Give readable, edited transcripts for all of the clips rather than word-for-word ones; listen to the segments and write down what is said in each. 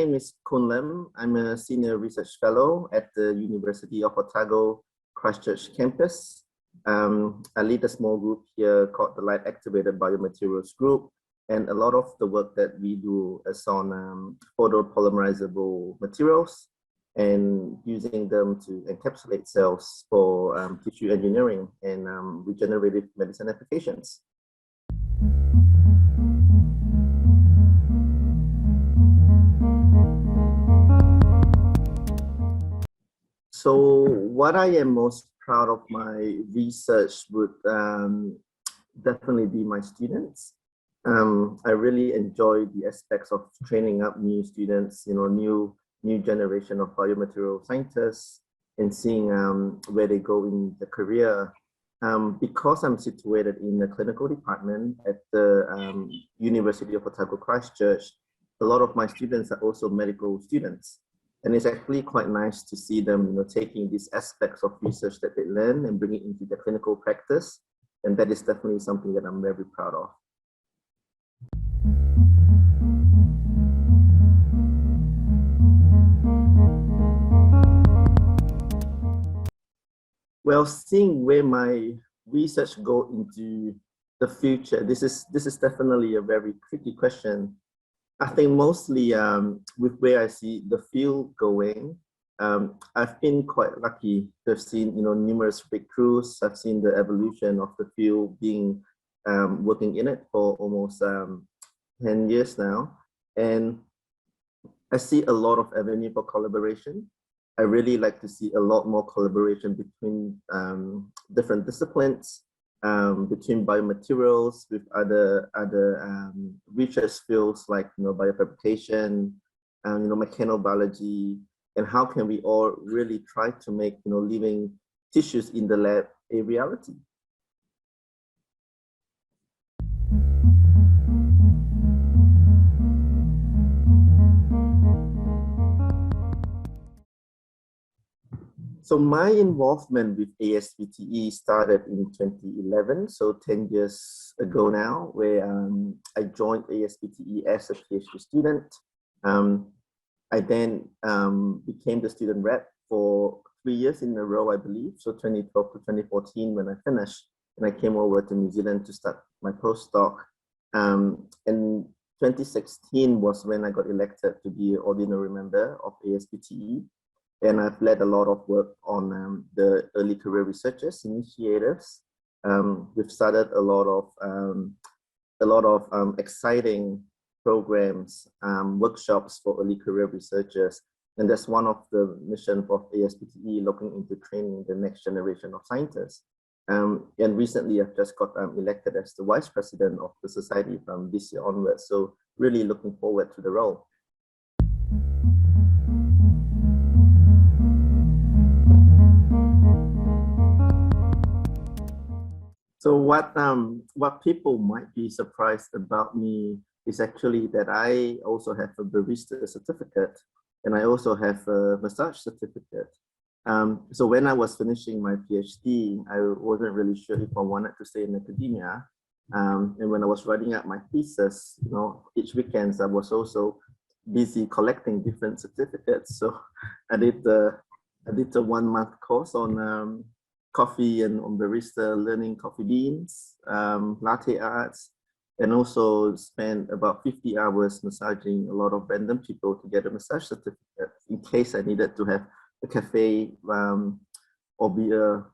name is Khoon Lim. I'm a senior research fellow at the University of Otago Christchurch campus. I lead a small group here called the Light Activated Biomaterials Group, and a lot of the work that we do is on photopolymerizable materials and using them to encapsulate cells for tissue engineering and regenerative medicine applications. So what I am most proud of my research would definitely be my students. I really enjoy the aspects of training up new students, new generation of biomaterial scientists, and seeing where they go in the career. Because I'm situated in the clinical department at the University of Otago Christchurch, a lot of my students are also medical students. And it's actually quite nice to see them taking these aspects of research that they learn and bring it into their clinical practice. And that is definitely something that I'm very proud of. Well, seeing where my research go into the future, this is definitely a very tricky question. I think mostly with where I see the field going, I've been quite lucky to have seen numerous breakthroughs. I've seen the evolution of the field, being working in it for almost 10 years now, and I see a lot of avenue for collaboration. I really like to see a lot more collaboration between different disciplines, between biomaterials with other research fields like biofabrication, mechanobiology, and how can we all really try to make living tissues in the lab a reality. So my involvement with ASBTE started in 2011, so 10 years ago now, where I joined ASBTE as a PhD student. I then became the student rep for 3 years in a row, I believe, so 2012 to 2014 when I finished, and I came over to New Zealand to start my postdoc. And 2016 was when I got elected to be an ordinary member of ASBTE. And I've led a lot of work on the early career researchers initiatives. We've started a lot of exciting programs, workshops for early career researchers, and that's one of the missions of ASBTE, looking into training the next generation of scientists. And recently, I've just got elected as the vice president of the society from this year onwards. So really looking forward to the role. So what people might be surprised about me is actually that I also have a barista certificate, and I also have a massage certificate. So when I was finishing my PhD, I wasn't really sure if I wanted to stay in academia. And when I was writing up my thesis, each weekends I was also busy collecting different certificates. So I did a 1-month course on coffee and on barista, learning coffee beans, latte arts, and also spent about 50 hours massaging a lot of random people to get a massage certificate in case I needed to have a cafe or be a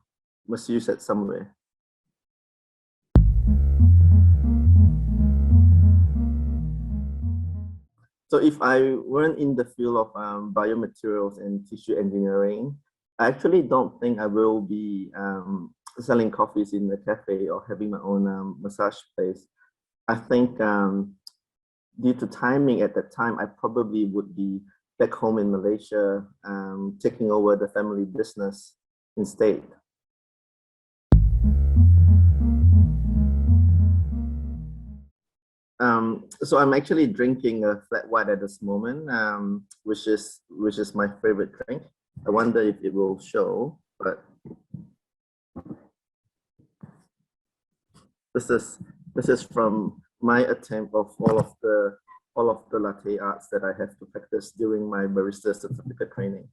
masseuse at somewhere. So if I weren't in the field of biomaterials and tissue engineering, I actually don't think I will be selling coffees in a cafe or having my own massage place. I think due to timing at that time, I probably would be back home in Malaysia, taking over the family business instead. So I'm actually drinking a flat white at this moment, which is my favorite drink. I wonder if it will show, but this is from my attempt of all all of the latte arts that I have to practice during my barista certificate training.